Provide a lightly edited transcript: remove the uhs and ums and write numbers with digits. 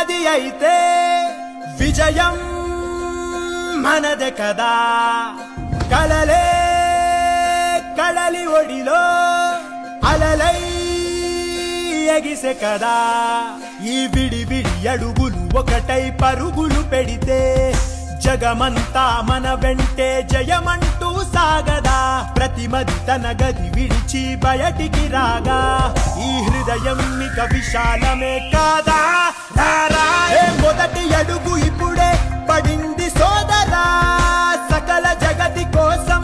మనది అయితే విజయం మనదే కదా కలలే కడలి ఒడిలో అలలై ఎగిసే కదా ఈ విడి విడి అడుగులు ఒకటై పరుగులు పెడితే జగమంతా మన వెంటే జయమంటూ సాగదా ప్రతిమది తన గది విడిచి బయటికి రాగా ఈ హృదయం ఇక విశాలమే కాదా మొదటి అడుగు ఇప్పుడే పడింది సోదరా సకల జగతి కోసం